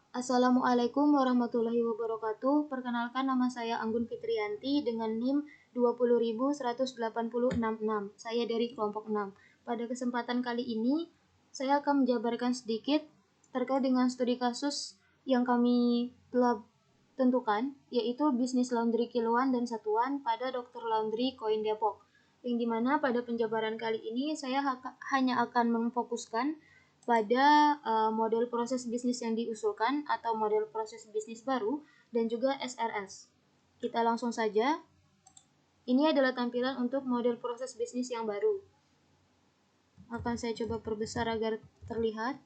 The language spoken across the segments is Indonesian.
Assalamualaikum warahmatullahi wabarakatuh. Perkenalkan, nama saya Anggun Fitriyanti dengan NIM 20.180.66. Saya dari kelompok 6. Pada kesempatan kali ini, saya akan menjabarkan sedikit terkait dengan studi kasus yang kami telah tentukan, yaitu bisnis laundry kiloan dan satuan pada Dr. Laundry Koin Depok. Yang dimana pada penjabaran kali ini saya hanya akan memfokuskan pada model proses bisnis yang diusulkan atau model proses bisnis baru dan juga SRS. Kita langsung saja. Ini adalah tampilan untuk model proses bisnis yang baru. Akan saya coba perbesar agar terlihat.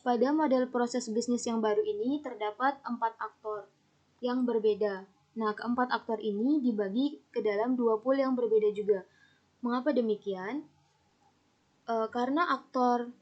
Pada model proses bisnis yang baru ini terdapat 4 aktor yang berbeda. Nah, keempat aktor ini dibagi ke dalam 2 pool yang berbeda juga. Mengapa demikian? Karena aktor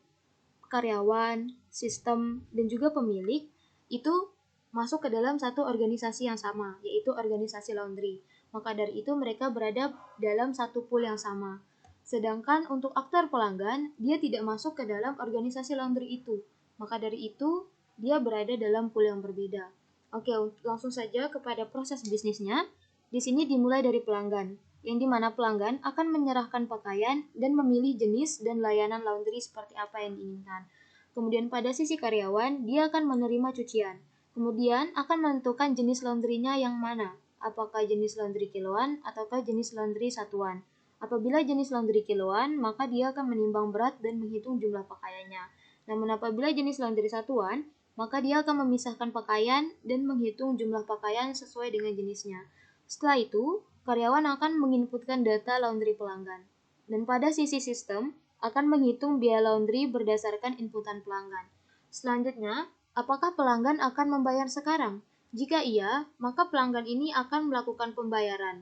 karyawan, sistem, dan juga pemilik itu masuk ke dalam satu organisasi yang sama, yaitu organisasi laundry. Maka dari itu mereka berada dalam satu pool yang sama. Sedangkan untuk aktor pelanggan, dia tidak masuk ke dalam organisasi laundry itu. Maka dari itu, dia berada dalam pool yang berbeda. Oke, langsung saja kepada proses bisnisnya. Di sini dimulai dari pelanggan, yang dimana pelanggan akan menyerahkan pakaian dan memilih jenis dan layanan laundry seperti apa yang diinginkan. Kemudian pada sisi karyawan, dia akan menerima cucian. Kemudian akan menentukan jenis laundrynya yang mana, apakah jenis laundry kiloan ataukah jenis laundry satuan. Apabila jenis laundry kiloan, maka dia akan menimbang berat dan menghitung jumlah pakaiannya. Namun apabila jenis laundry satuan, maka dia akan memisahkan pakaian dan menghitung jumlah pakaian sesuai dengan jenisnya. Setelah itu, karyawan akan menginputkan data laundry pelanggan. Dan pada sisi sistem, akan menghitung biaya laundry berdasarkan inputan pelanggan. Selanjutnya, apakah pelanggan akan membayar sekarang? Jika iya, maka pelanggan ini akan melakukan pembayaran.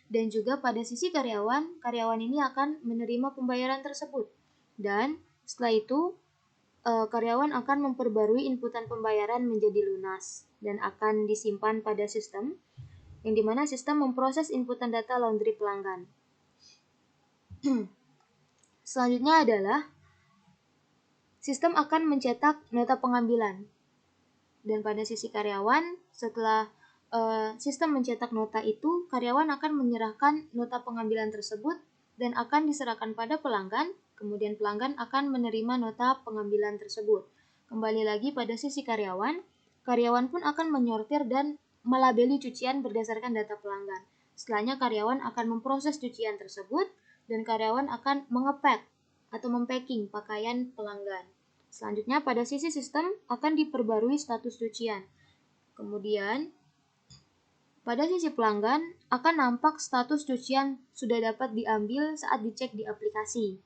Dan juga pada sisi karyawan ini akan menerima pembayaran tersebut. Dan setelah itu, karyawan akan memperbarui inputan pembayaran menjadi lunas dan akan disimpan pada sistem, yang dimana sistem memproses inputan data laundry pelanggan. Selanjutnya adalah sistem akan mencetak nota pengambilan. Dan pada sisi karyawan, setelah sistem mencetak nota itu, karyawan akan menyerahkan nota pengambilan tersebut dan akan diserahkan pada pelanggan. Kemudian pelanggan akan menerima nota pengambilan tersebut. Kembali lagi pada sisi karyawan pun akan menyortir dan melabeli cucian berdasarkan data pelanggan. Setelahnya karyawan akan memproses cucian tersebut dan karyawan akan mengepek atau mempacking pakaian pelanggan. Selanjutnya pada sisi sistem akan diperbarui status cucian. Kemudian pada sisi pelanggan akan nampak status cucian sudah dapat diambil saat dicek di aplikasi.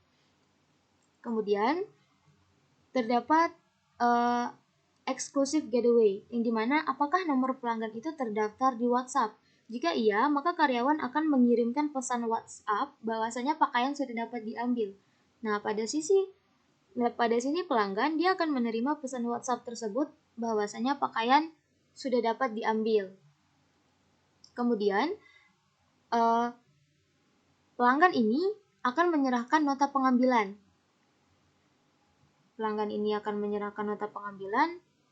Kemudian terdapat exclusive getaway, yang dimana apakah nomor pelanggan itu terdaftar di WhatsApp. Jika iya, maka karyawan akan mengirimkan pesan WhatsApp bahwasanya pakaian sudah dapat diambil. Nah, pada sisi pelanggan, dia akan menerima pesan WhatsApp tersebut bahwasanya pakaian sudah dapat diambil. Kemudian, pelanggan ini akan menyerahkan nota pengambilan.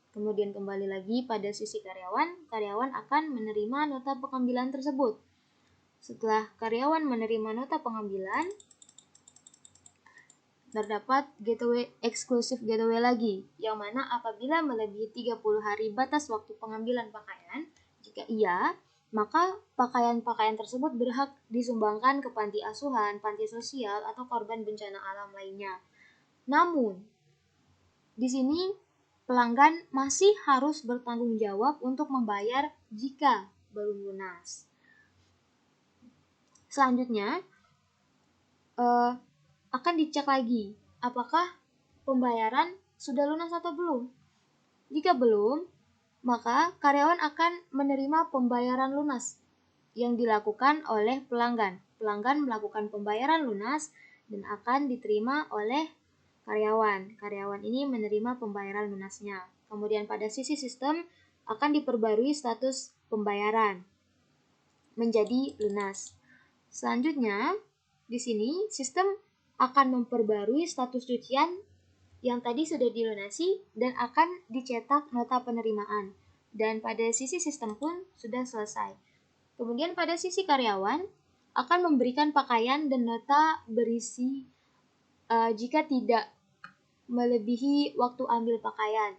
Kemudian kembali lagi pada sisi karyawan akan menerima nota pengambilan tersebut. Setelah karyawan menerima nota pengambilan, terdapat exclusive getaway lagi, yang mana apabila melebihi 30 hari batas waktu pengambilan pakaian, jika iya, maka pakaian-pakaian tersebut berhak disumbangkan ke panti asuhan, panti sosial, atau korban bencana alam lainnya. Namun, di sini pelanggan masih harus bertanggung jawab untuk membayar jika belum lunas. Selanjutnya, akan dicek lagi apakah pembayaran sudah lunas atau belum. Jika belum, maka karyawan akan menerima pembayaran lunas yang dilakukan oleh pelanggan. Pelanggan melakukan pembayaran lunas dan akan diterima oleh karyawan. Karyawan ini menerima pembayaran lunasnya. Kemudian pada sisi sistem akan diperbarui status pembayaran menjadi lunas. Selanjutnya, Di sini, sistem akan memperbarui status cucian yang tadi sudah dilunasi dan akan dicetak nota penerimaan. Dan pada sisi sistem pun sudah selesai. Kemudian pada sisi karyawan akan memberikan pakaian dan nota berisi jika tidak melebihi waktu ambil pakaian.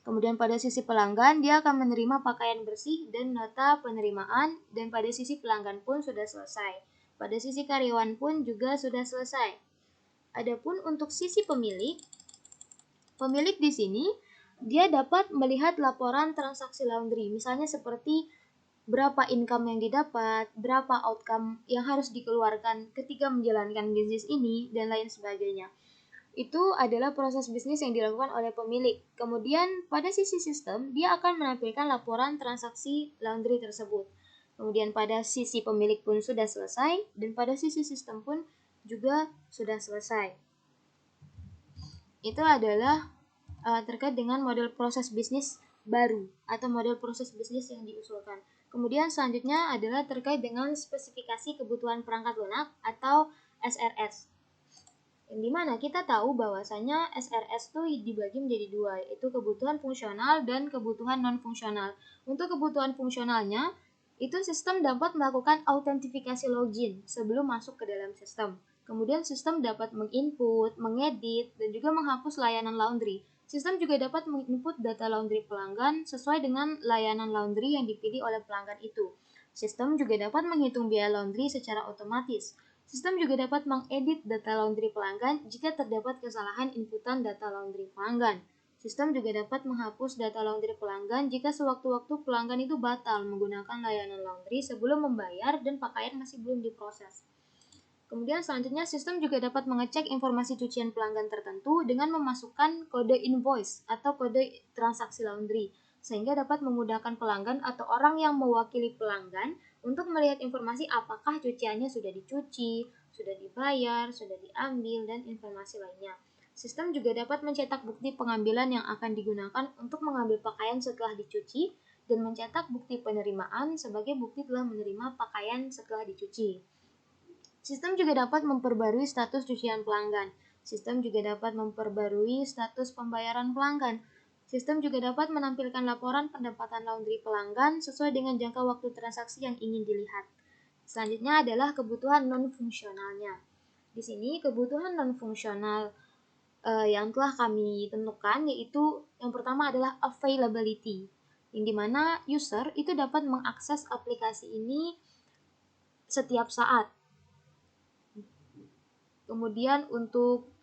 Kemudian pada sisi pelanggan, dia akan menerima pakaian bersih dan nota penerimaan, dan pada sisi pelanggan pun sudah selesai. Pada sisi karyawan pun juga sudah selesai. Adapun untuk sisi pemilik di sini dia dapat melihat laporan transaksi laundry, misalnya seperti berapa income yang didapat, berapa outcome yang harus dikeluarkan ketika menjalankan bisnis ini, dan lain sebagainya. Itu adalah proses bisnis yang dilakukan oleh pemilik. Kemudian pada sisi sistem, dia akan menampilkan laporan transaksi laundry tersebut. Kemudian pada sisi pemilik pun sudah selesai, dan pada sisi sistem pun juga sudah selesai. Itu adalah terkait dengan model proses bisnis baru atau model proses bisnis yang diusulkan. Kemudian selanjutnya adalah terkait dengan spesifikasi kebutuhan perangkat lunak atau SRS. Di mana kita tahu bahwasanya SRS itu dibagi menjadi dua, yaitu kebutuhan fungsional dan kebutuhan non-fungsional. Untuk kebutuhan fungsionalnya, itu sistem dapat melakukan autentifikasi login sebelum masuk ke dalam sistem. Kemudian sistem dapat menginput, mengedit, dan juga menghapus layanan laundry. Sistem juga dapat menginput data laundry pelanggan sesuai dengan layanan laundry yang dipilih oleh pelanggan itu. Sistem juga dapat menghitung biaya laundry secara otomatis. Sistem juga dapat mengedit data laundry pelanggan jika terdapat kesalahan inputan data laundry pelanggan. Sistem juga dapat menghapus data laundry pelanggan jika sewaktu-waktu pelanggan itu batal menggunakan layanan laundry sebelum membayar dan pakaian masih belum diproses. Kemudian selanjutnya sistem juga dapat mengecek informasi cucian pelanggan tertentu dengan memasukkan kode invoice atau kode transaksi laundry, sehingga dapat memudahkan pelanggan atau orang yang mewakili pelanggan untuk melihat informasi apakah cuciannya sudah dicuci, sudah dibayar, sudah diambil, dan informasi lainnya. Sistem juga dapat mencetak bukti pengambilan yang akan digunakan untuk mengambil pakaian setelah dicuci dan mencetak bukti penerimaan sebagai bukti telah menerima pakaian setelah dicuci. Sistem juga dapat memperbarui status cucian pelanggan. Sistem juga dapat memperbarui status pembayaran pelanggan. Sistem juga dapat menampilkan laporan pendapatan laundry pelanggan sesuai dengan jangka waktu transaksi yang ingin dilihat. Selanjutnya adalah kebutuhan non-fungsionalnya. Di sini kebutuhan non-fungsional yang telah kami tentukan yaitu yang pertama adalah availability, yang dimana user itu dapat mengakses aplikasi ini setiap saat. Kemudian untuk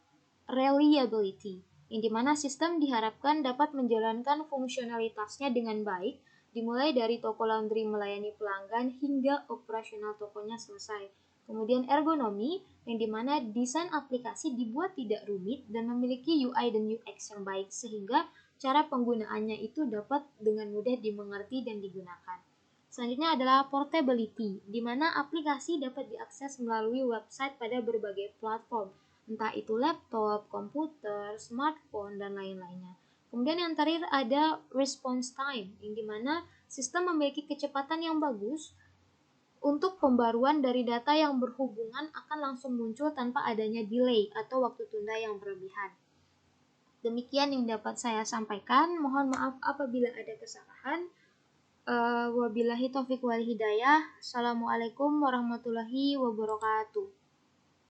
reliability, yang dimana sistem diharapkan dapat menjalankan fungsionalitasnya dengan baik, dimulai dari toko laundry melayani pelanggan hingga operasional tokonya selesai. Kemudian ergonomi, yang dimana desain aplikasi dibuat tidak rumit dan memiliki UI dan UX yang baik, sehingga cara penggunaannya itu dapat dengan mudah dimengerti dan digunakan. Selanjutnya adalah portability, di mana aplikasi dapat diakses melalui website pada berbagai platform, entah itu laptop, komputer, smartphone, dan lain-lainnya. Kemudian yang terakhir ada response time, yang dimana sistem memiliki kecepatan yang bagus untuk pembaruan dari data yang berhubungan akan langsung muncul tanpa adanya delay atau waktu tunda yang berlebihan. Demikian yang dapat saya sampaikan. Mohon maaf apabila ada kesalahan. Wabillahi taufiq wal hidayah. Assalamualaikum warahmatullahi wabarakatuh.